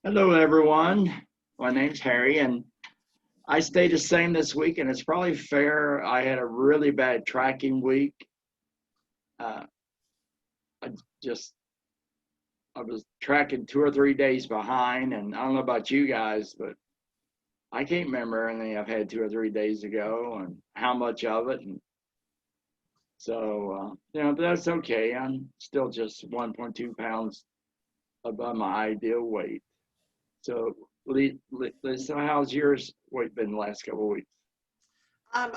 Hello, everyone. My name's Harry, and I stayed the same this week, and it's probably fair. I had a really bad tracking week. Uh, I just I was tracking 2 or 3 days behind, and I don't know about you guys, but I can't remember anything I've had 2 or 3 days ago and how much of it. And so, but that's okay. I'm still just 1.2 pounds above my ideal weight. So, Lisa, how's yours weight been the last couple of weeks? Um,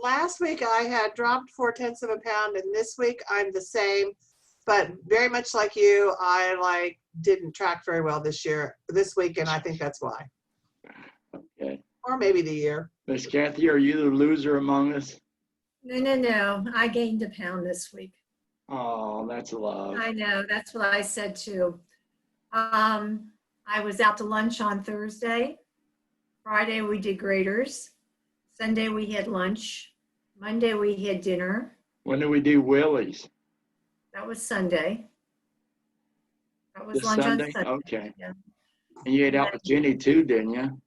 Last week I had dropped 0.4 of a pound, and this week I'm the same, but very much like you, I didn't track very well this week, and I think that's why. Okay. Or maybe the year. Miss Kathy, are you the loser among us? No. I gained a pound this week. Oh, that's love. I know. That's what I said too. I was out to lunch on Thursday. Friday we did graders. Sunday we had lunch. Monday we had dinner. When do we do Willie's? That was Sunday. That was This lunch Sunday? on Sunday. Okay. Yeah. And you ate out with Jenny too, didn't you?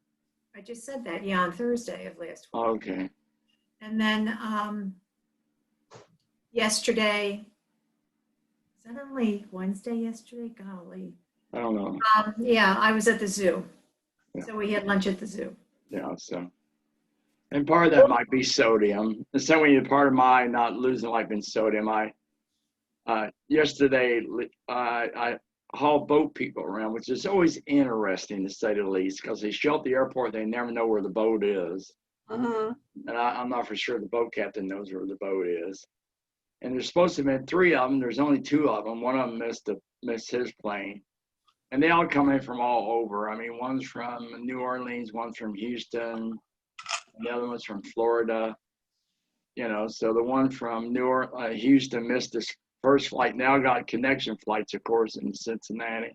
I just said that, yeah, on Thursday of last week. Okay. And then yesterday, is that only Wednesday yesterday? Golly. I don't know. Yeah, I was at the zoo. Yeah. So we had lunch at the zoo. Yeah, so. And part of that might be sodium. The same way part of my not losing might be sodium. Yesterday, I haul boat people around, which is always interesting to say the least, because they show up at the airport, they never know where the boat is. Mm-hmm. And I'm not for sure the boat captain knows where the boat is. And there's supposed to have been 3 of them. There's only 2 of them. One of them missed his plane. And they all come in from all over. I mean, one's from New Orleans, one's from Houston, and the other one's from Florida. So the one from Houston missed his first flight. Now got connection flights, of course, in Cincinnati.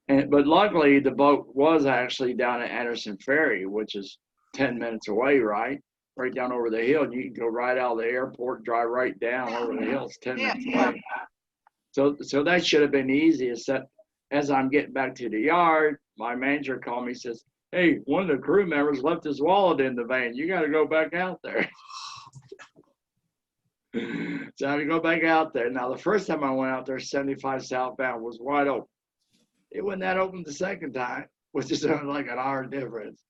But luckily, the boat was actually down at Anderson Ferry, which is 10 minutes away, right down over the hill. You can go right out of the airport, drive right down over the hill. It's 10 minutes away. So that should have been easy, except as I'm getting back to the yard, my manager called me and says, "Hey, one of the crew members left his wallet in the van. You got to go back out there." So I had to go back out there. Now, the first time I went out there, 75 southbound was wide open. It wasn't that open the second time, which is like an hour difference.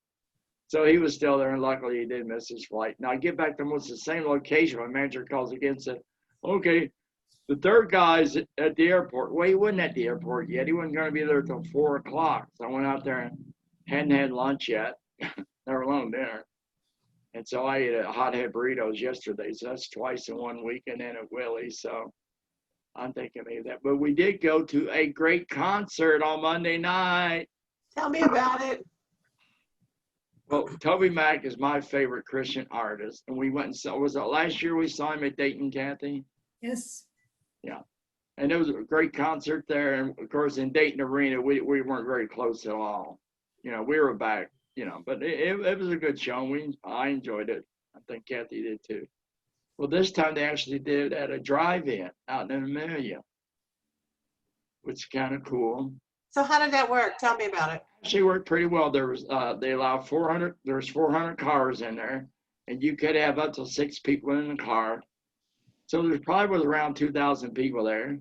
So he was still there, and luckily he did miss his flight. Now I get back to almost the same location. My manager calls again and said, "Okay, the third guy's at the airport." Well, he wasn't at the airport yet. He wasn't going to be there till 4 o'clock. So I went out there and hadn't had lunch yet, never alone dinner. And so I ate a hothead burritos yesterday. So that's twice in 1 week, and then at Willie's. So I'm thinking maybe that. But we did go to a great concert on Monday night. Tell me about it. Well, Toby Mac is my favorite Christian artist. And we went and saw, was it last year we saw him at Dayton, Kathy? Yes. Yeah. And it was a great concert there. And of course, in Dayton Arena, we weren't very close at all. We were back, but it was a good show. I enjoyed it. I think Kathy did too. Well, this time they actually did it at a drive-in out in Amelia, which is kind of cool. So how did that work? Tell me about it. Actually worked pretty well. They allowed 400, there's 400 cars in there, and you could have up to 6 people in the car. So there probably was around 2,000 people there.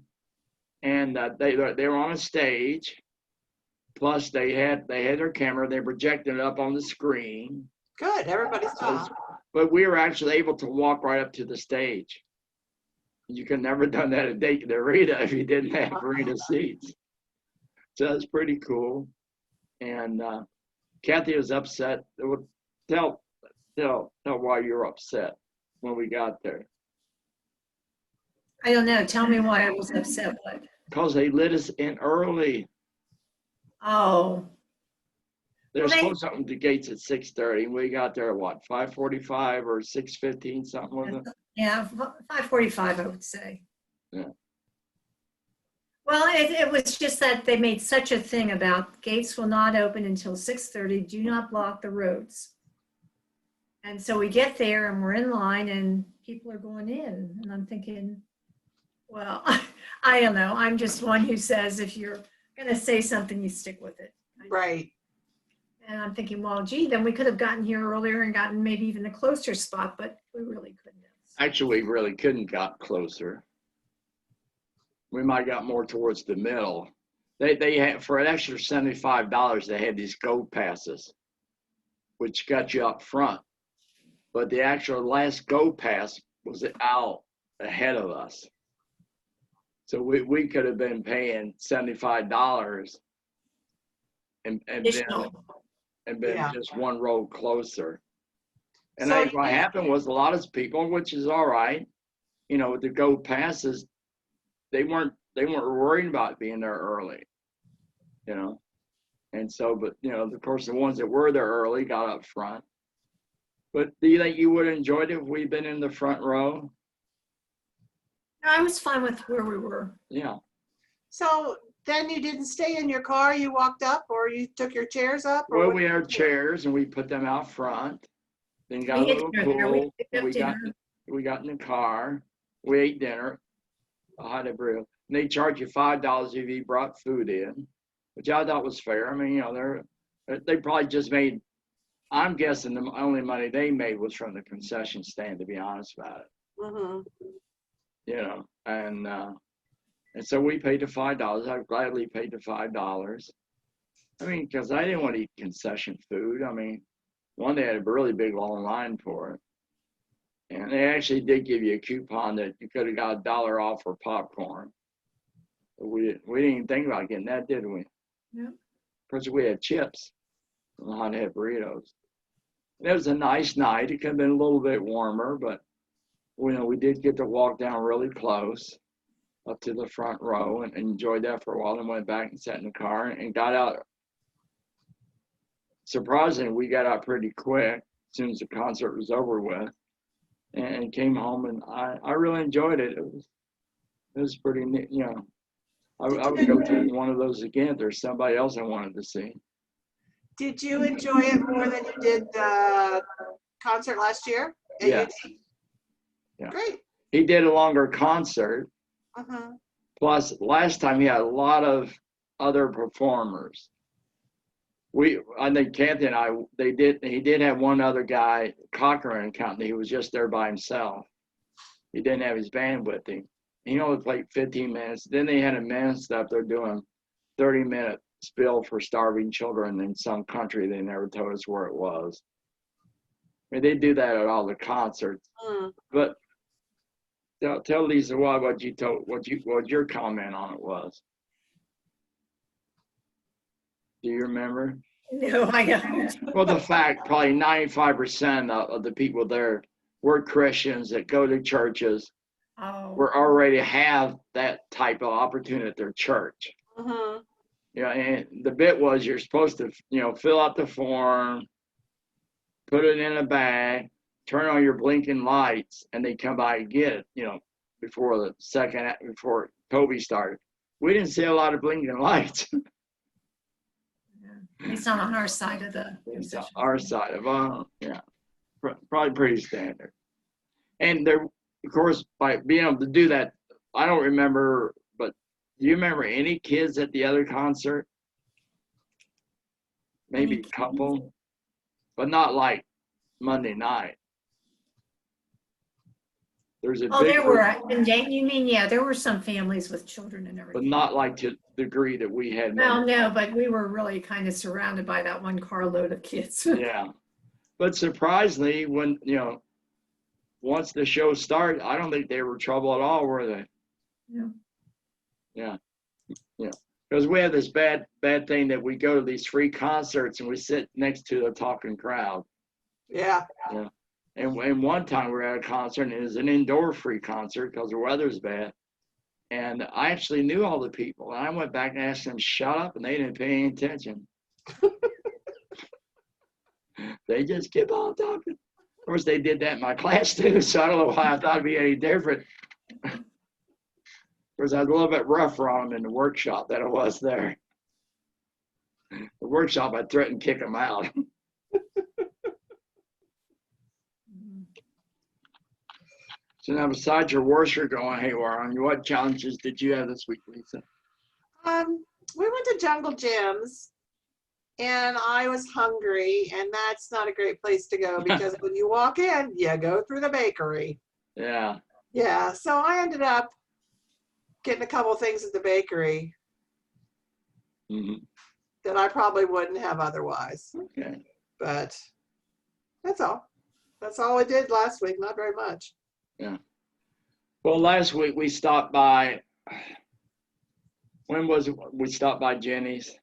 And they were on a stage. Plus they had their camera, they projected it up on the screen. Good, everybody saw. But we were actually able to walk right up to the stage. You could never done that at Dayton Arena if you didn't have arena seats. So that's pretty cool. And Kathy was upset. Tell why you're upset when we got there. I don't know. Tell me why I was upset with. Because they let us in early. Oh. They're supposed to open the gates at 6:30. We got there at what, 5:45 or 6:15, something like that? Yeah, 5:45, I would say. Yeah. Well, it was just that they made such a thing about gates will not open until 6:30. Do not block the roads. And so we get there and we're in line and people are going in. And I'm thinking, well, I don't know. I'm just one who says if you're going to say something, you stick with it. Right. And I'm thinking, well, gee, then we could have gotten here earlier and gotten maybe even a closer spot, but we really couldn't have. Actually, we really couldn't got closer. We might have got more towards the middle. They had, for an extra $75, they had these gold passes, which got you up front. But the actual last gold pass was out ahead of us. So we could have been paying $75 and been Additional. Yeah. just one row closer. And So what happened was a lot of people, which is all right, you know, the gold passes, they weren't worried about being there early, you know. And so, but you know, of course, the ones that were there early got up front. But do you think you would have enjoyed it if we'd been in the front row? No, I was fine with where we were. Yeah. So then you didn't stay in your car, you walked up, or you took your chairs up? Or Well, what we did had you do? chairs and we put them out front. Then got a We had little dinner there. We cool. picked up We got dinner. in the car. We ate dinner. I had a brew. And they charge you $5 if you brought food in, which I thought was fair. I mean, you know, they probably just made. I'm guessing the only money they made was from the concession stand, to be honest about it. Mhm. You know, and so we paid the $5. I gladly paid the $5. I mean, because I didn't want to eat concession food. I mean, one, they had a really big long line for it. And they actually did give you a coupon that you could have got $1 off for popcorn. But we didn't even think about getting that, did we? Yeah. Because we had chips and hot head burritos. It was a nice night. It could have been a little bit warmer, but you know, we did get to walk down really close up to the front row and enjoyed that for a while, and went back and sat in the car and got out. Surprisingly, we got out pretty quick as soon as the concert was over with, and came home, and I really enjoyed it. It was pretty neat, you know. I would go to one of those again if there's somebody else I wanted to see. Did you enjoy it more than you did the concert last year? at Yes. UT? Yeah. Great. He did a longer concert. Uh-huh. Plus, last time he had a lot of other performers. I think Kathy and I, he did have one other guy, Cochran Company, who was just there by himself. He didn't have his band with him. He only played 15 minutes. Then they had a man stuff. They're doing 30-minute spill for starving children in some country. They never told us where it was. I mean, they do that at all the concerts. Mm. But tell Lisa what your comment on it was. Do you remember? No, I don't. Well, the fact probably 95% of the people there were Christians that go to churches, Oh, were already have that type of opportunity at their church. Mm-hmm. You know, and the bit was you're supposed to, you know, fill out the form, put it in a bag, turn on your blinking lights, and they come by and get it, you know, before Toby started. We didn't see a lot of blinking lights. yeah. At least not on our side of the concession. Our side of yeah, probably pretty standard. And there, of course, by being able to do that, I don't remember, but do you remember any kids at the other concert? Maybe Any a couple, but not like Monday night. There's a Oh, big there group, were, and you mean, yeah, there were some families with children and but everything. not like to the degree that we had. Well, no, but we were really kind of surrounded by that one carload of kids. Yeah, but surprisingly, when you know, once the show started, I don't think they were trouble at all, were they? Yeah. Yeah, because we have this bad thing that we go to these free concerts and we sit next to the talking crowd. Yeah. And one time we were at a concert, and it was an indoor free concert because the weather's bad. And I actually knew all the people. And I went back and asked them to shut up, and they didn't pay any attention. They just kept on talking. Of course, they did that in my class too, so I don't know why I thought it'd be any different. Of course, I was a little bit rougher on them in the workshop than I was there. The workshop, I threatened to kick them out. So now, besides your washer going haywire on you, what challenges did you have this week, Lisa? We went to Jungle Gyms and I was hungry, and that's not a great place to go because when you walk in, you go through the bakery. Yeah. Yeah, so I ended up getting a couple things at the bakery Hmm. that I probably wouldn't have otherwise. Okay. But that's all. That's all I did last week. Not very much. Well, last week we stopped by. When was it? We stopped by Jenny's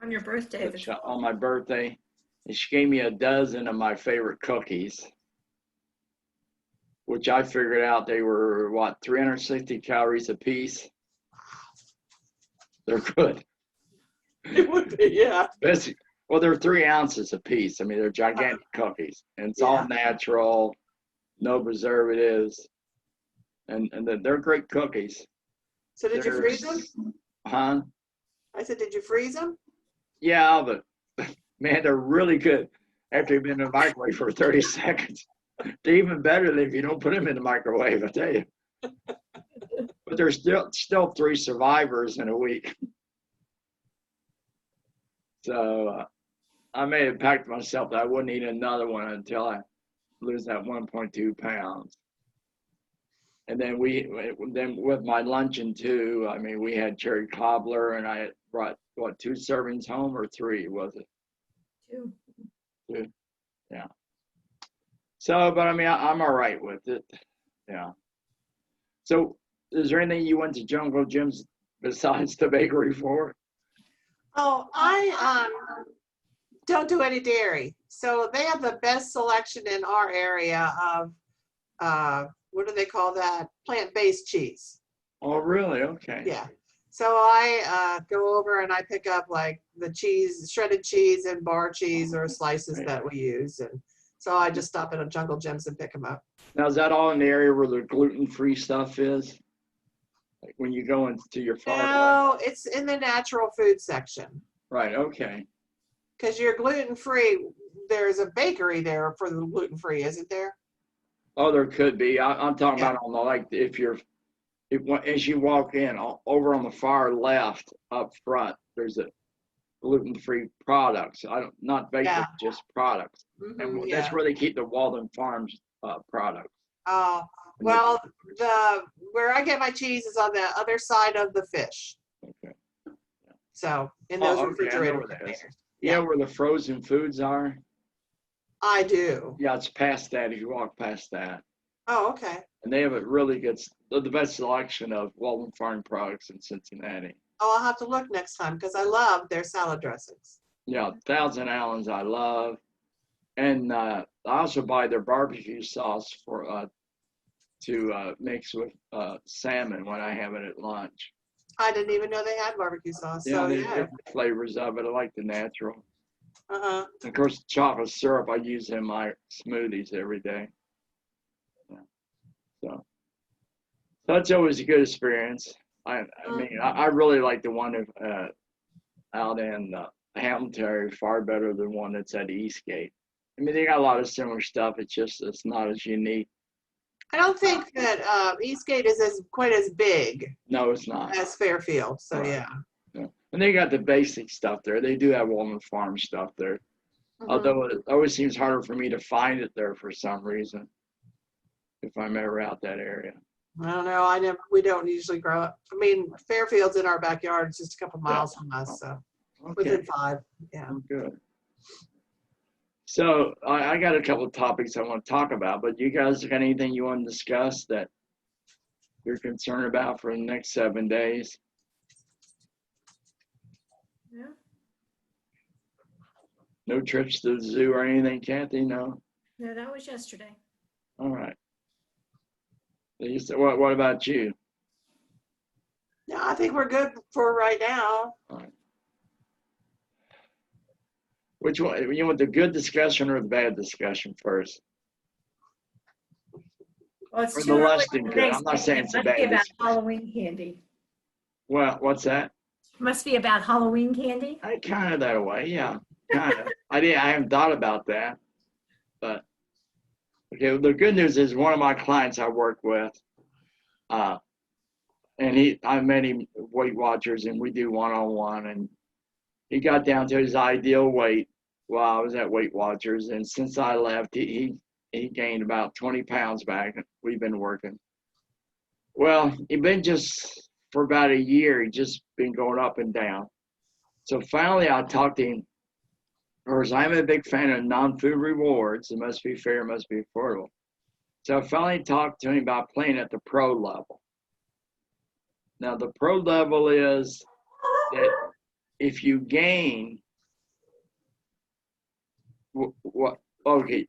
On your birthday, on my birthday, and she gave me a dozen of my favorite cookies, which I figured out they were, what, 360 calories a piece? They're good. It would be, yeah. Well, they're 3 ounces a piece. I mean, they're gigantic cookies, and it's all natural, no preservatives, and they're great cookies. So did you freeze them? Huh? I said, did you freeze them? Yeah, but man, they're really good after you've been in the microwave for 30 seconds. They're even better than if you don't put them in the microwave, I tell you. But there's still 3 survivors in a week. So I made a pact to myself that I wouldn't eat another one until I lose that 1.2 pounds. And then with my luncheon too, I mean, we had cherry cobbler, and I brought, what, 2 servings home, or 3, was it? 2. 2, yeah. So, but I mean, I'm all right with it, yeah. So, is there anything you went to Jungle Gyms besides the bakery for? Oh, I don't do any dairy. So they have the best selection in our area of what do they call that? Plant-based cheese. Oh, really? Okay. Yeah. So I go over and I pick up like the cheese, shredded cheese and bar cheese or slices that we use. And so I just stop at a Jungle Gyms and pick them up. Now, is that all in the area where the gluten-free stuff is? Like when you go into your farm? No, it's in the natural food section. Right, okay. Because you're gluten-free, there's a bakery there for the gluten-free, isn't there? Oh, there could be. I'm talking about on the, like, as you walk in, over on the far left up front, there's a gluten-free products. Not bakery, just products. And that's where they keep the Walden Farms products. Oh, well, where I get my cheese is on the other side of the fish. Okay. So in those refrigerator containers. containers. Yeah, where the frozen foods are. I do. Yeah, it's past that if you walk past that. Oh, okay. And they have a really good, the best selection of Walden Farm products in Cincinnati. Oh, I'll have to look next time because I love their salad dressings. Yeah, Thousand Allens I love. And I also buy their barbecue sauce to mix with salmon when I have it at lunch. I didn't even know they had barbecue sauce. Yeah, So there's yeah. different flavors of it. I like the natural. Uh-huh. Of course, chocolate syrup I use in my smoothies every day. Yeah. So that's always a good experience. I mean, I really like the one out in Hamilton, far better than one that's at Eastgate. I mean, they got a lot of similar stuff. It's not as unique. I don't think that Eastgate is quite as big No, it's not. as Fairfield. So Right. yeah. Yeah. And they got the basic stuff there. They do have Walden Farm stuff there. Mhm. Although it always seems harder for me to find it there for some reason, if I'm ever out that area. I don't know. We don't usually grow up. I mean, Fairfield's in our backyard. It's just a couple miles from us. So within Okay, 5. Yeah. good. So I got a couple of topics I want to talk about, but you guys got anything you want to discuss that you're concerned about for the next 7 days? Yeah. No trips to the zoo or anything, Kathy? No? No, that was yesterday. All right. You said, what about you? Yeah, I think we're good for right now. All right. Which one? You want the good discussion or the bad discussion first? Well, it's Or too the early less for than good. I'm not saying it's a It must be bad about discussion. Halloween candy. Well, what's that? It must be about Halloween candy. I kind of that way, yeah. Kind of. I haven't thought about that, but Okay, well, the good news is one of my clients I work with, and I met him at Weight Watchers, and we do one-on-one, and he got down to his ideal weight while I was at Weight Watchers, and since I left, he gained about 20 pounds back. We've been working. Well, he'd been just for about a year. He just been going up and down. So finally, I talked to him. Because I'm a big fan of non-food rewards. It must be fair, it must be affordable. So I finally talked to him about playing at the pro level. Now, the pro level is that if you gain, okay,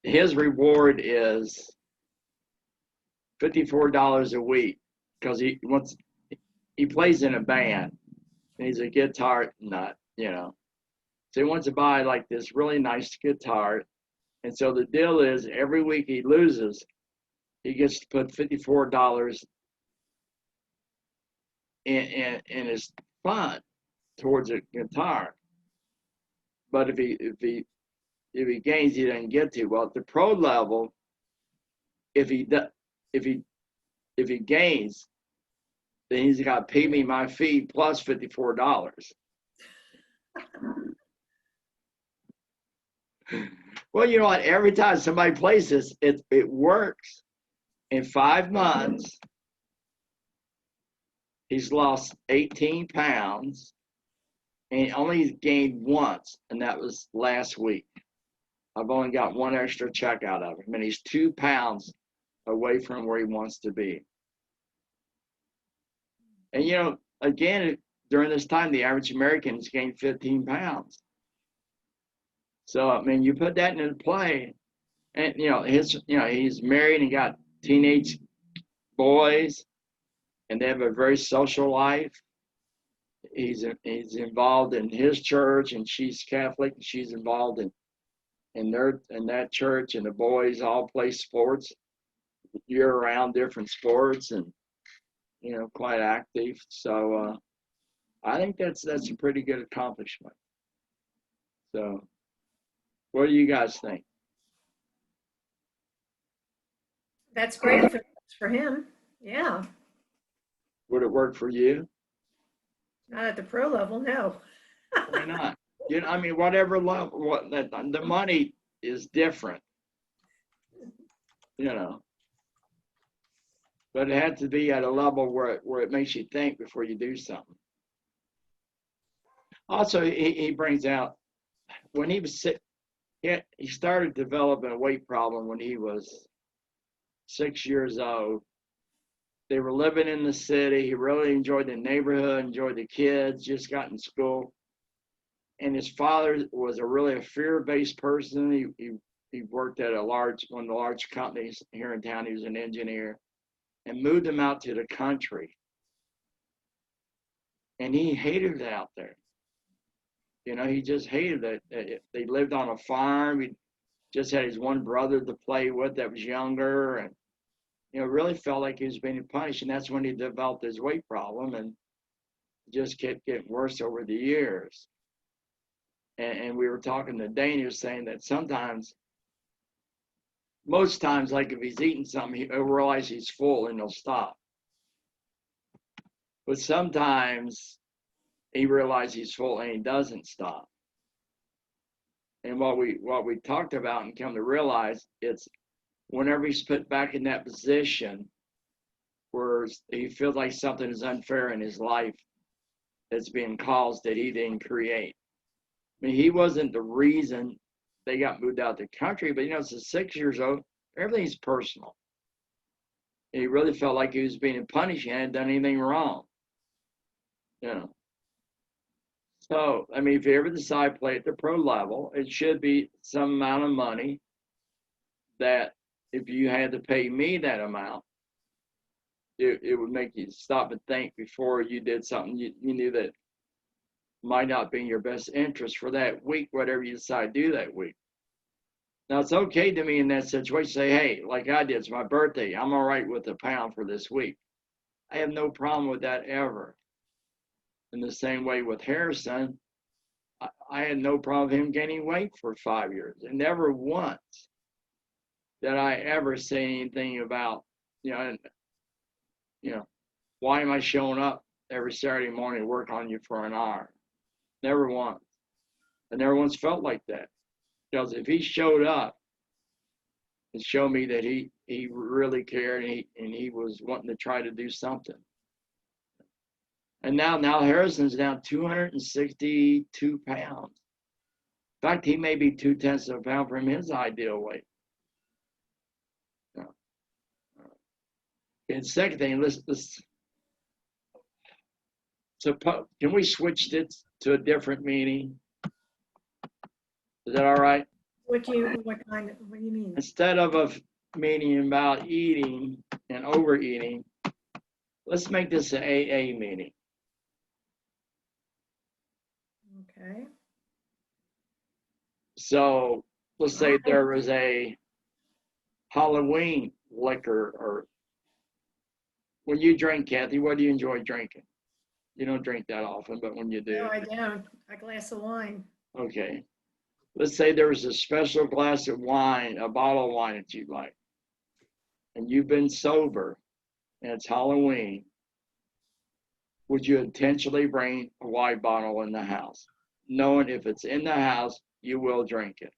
his reward is $54 a week because he plays in a band and he's a guitar nut, you know. So he wants to buy like this really nice guitar. And so the deal is every week he loses, he gets to put $54 in his fund towards a guitar. But if he gains, he doesn't get to. Well, at the pro level, if he gains, then he's got to pay me my fee plus $54. Well, you know what? Every time somebody plays this, it works. In 5 months, he's lost 18 pounds, and he only gained once, and that was last week. I've only got one extra check out of him, and he's 2 pounds away from where he wants to be. And, you know, again, during this time, the average American has gained 15 pounds. So, I mean, you put that into play, and, he's married and got teenage boys, and they have a very social life. He's involved in his church, and she's Catholic. And she's involved in that church, and the boys all play sports year-round, different sports, and, you know, quite active. So I think that's a pretty good accomplishment. So what do you guys think? That's great for him. Yeah. Would it work for you? Not at the pro level, no. Why not? You know, I mean, whatever level, the money is different, you know. But it had to be at a level where it makes you think before you do something. Also, he brings out, when he was sick, he started developing a weight problem when he was 6 years old. They were living in the city. He really enjoyed the neighborhood, enjoyed the kids, just got in school. And his father was really a fear-based person. He worked at one of the large companies here in town. He was an engineer, and moved him out to the country. And he hated it out there. You know, he just hated it. They lived on a farm. He just had his one brother to play with that was younger, and, you know, really felt like he was being punished. And that's when he developed his weight problem, and just kept getting worse over the years. And we were talking to Dane, he was saying that most times, like if he's eating something, he'll realize he's full and he'll stop. But sometimes he realizes he's full and he doesn't stop. And what we talked about and come to realize, it's whenever he's put back in that position where he feels like something is unfair in his life that's being caused that he didn't create. I mean, he wasn't the reason they got moved out of the country, but, you know, it's 6 years old, everything's personal. And he really felt like he was being punished. He hadn't done anything wrong, you know. So, I mean, if you ever decide to play at the pro level, it should be some amount of money that if you had to pay me that amount, it would make you stop and think before you did something you knew that might not be in your best interest for that week, whatever you decide to do that week. Now, it's okay to me in that situation, say, hey, like I did, it's my birthday. I'm all right with £1 for this week. I have no problem with that ever. In the same way with Harrison, I had no problem with him gaining weight for 5 years, and never once that I ever say anything about, and, why am I showing up every Saturday morning to work on you for an hour? Never once. I never once felt like that. Because if he showed up and showed me that he really cared and he was wanting to try to do something. And now Harrison's down 262 pounds. In fact, he may be 0.2 of a pound from his ideal weight. And second thing, can we switch this to a different meeting? Is that all right? What do you mean? Instead of a meeting about eating and overeating, let's make this an AA meeting. Okay. So let's say there was a Halloween liquor, or when you drink, Kathy, what do you enjoy drinking? You don't drink that often, but when you do. No, I don't. A glass of wine. Okay. Let's say there was a special glass of wine, a bottle of wine that you like, and you've been sober, and it's Halloween. Would you intentionally bring a wine bottle in the house, knowing if it's in the house, you will drink it?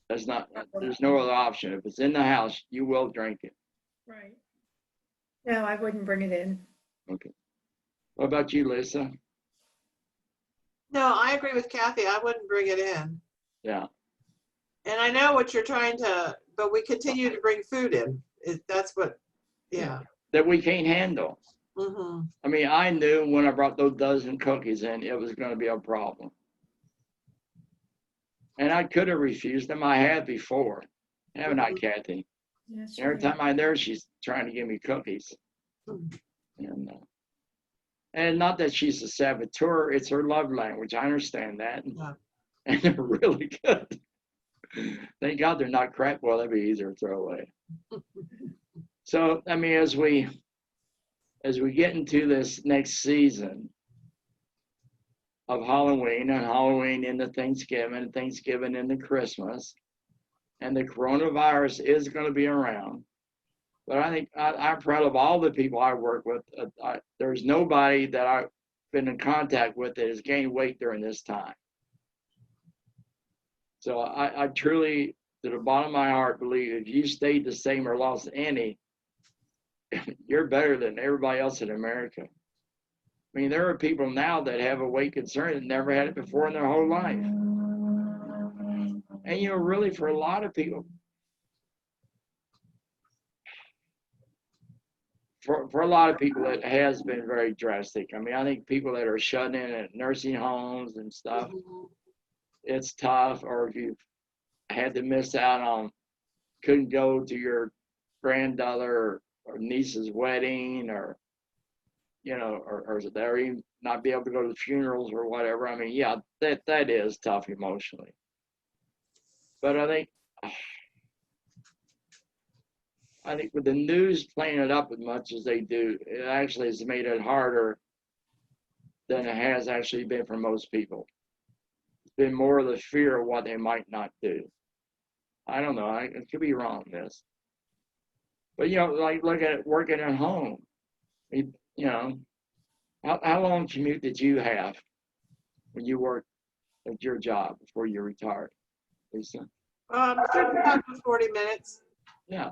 There's no other option. If it's in the house, you will drink it. Right. No, I wouldn't bring it in. Okay. What about you, Lisa? No, I agree with Kathy. I wouldn't bring it in. Yeah. And I know what you're trying to, but we continue to bring food in. That's what, yeah. That we can't handle. Mm-hmm. I mean, I knew when I brought those dozen cookies in, it was going to be a problem. And I could have refused them. I had before. Haven't I, Kathy? Yes, Every time I'm there, she's trying to give me cookies. And not that she's a saboteur, it's her love language. I understand that. Yeah. And they're really good. Thank God they're not crap. Well, that'd be easier to throw away. So, I mean, as we get into this next season of Halloween, and Halloween into Thanksgiving, and Thanksgiving into Christmas, and the coronavirus is going to be around. But I think I'm proud of all the people I work with. There's nobody that I've been in contact with that has gained weight during this time. So I truly, to the bottom of my heart, believe if you stayed the same or lost any, you're better than everybody else in America. I mean, there are people now that have a weight concern that never had it before in their whole life. And, really for a lot of people, for a lot of people, it has been very drastic. I mean, I think people that are shut in at nursing homes and stuff, it's tough. Or if you've had to miss out on, couldn't go to your granddaughter or niece's wedding, or or even not be able to go to the funerals or whatever. I mean, yeah, that is tough emotionally. But I think with the news playing it up as much as they do, it actually has made it harder than it has actually been for most people. It's been more of the fear of what they might not do. I don't know. I could be wrong on this. But, like look at it working at home. How long commute did you have when you worked at your job before you retired, Lisa? 35 to 40 minutes. Yeah.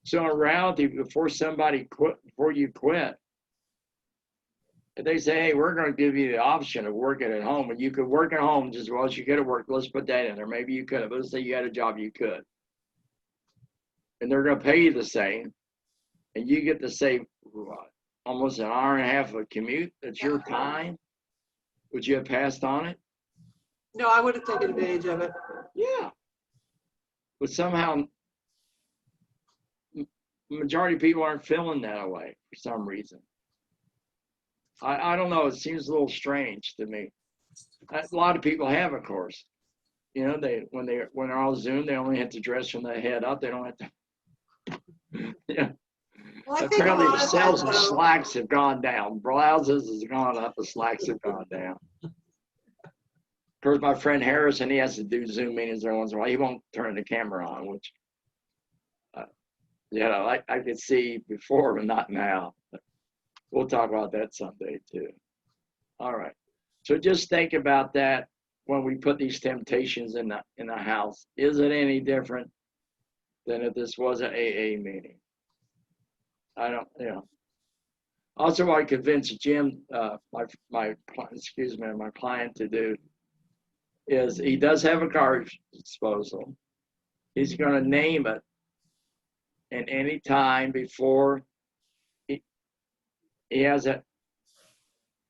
So in reality, before you quit, if they say, hey, we're going to give you the option of working at home, and you could work at home just as well as you could at work, let's put that in there. Maybe you could. But let's say you had a job you could. And they're going to pay you the same, and you get to save almost an hour and a half of a commute. That's your time. Would you have passed on it? No, I would have taken advantage of it. Yeah. But somehow, the majority of people aren't feeling that way for some reason. I don't know. It seems a little strange to me. A lot of people have, of course. When they're all Zoom, they only have to dress from the head up. They don't have to. Yeah. Well, I think apparently, the sales that, of slacks have gone down. Blouses has gone up. The slacks have gone down. Of course, my friend Harrison, he has to do Zoom meetings every once in a while. He won't turn the camera on, which I could see before, but not now. We'll talk about that someday too. All right. So just think about that when we put these temptations in the house. Is it any different than if this was an AA meeting? I don't, Also, I convinced Jim, my client to do is he does have a garbage disposal. He's going to name it, and any time before he has it,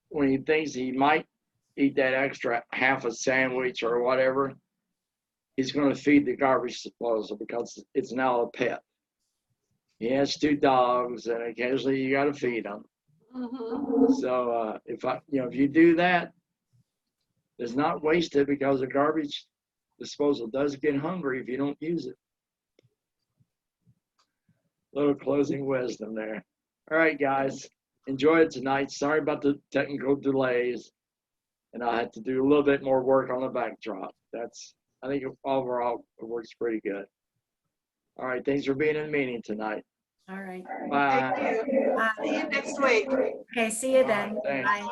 when he thinks he might eat that extra half a sandwich or whatever, he's going to feed the garbage disposal because it's now a pet. He has 2 dogs, and occasionally you got to feed them. Mhm. So if you do that, it's not wasted because the garbage disposal does get hungry if you don't use it. Little closing wisdom there. All right, guys, enjoy it tonight. Sorry about the technical delays, and I had to do a little bit more work on the backdrop. I think overall it works pretty good. All right, thanks for being in the meeting tonight. All right. Bye. Thank you. See you next week. Okay, see you then. Thanks. Bye.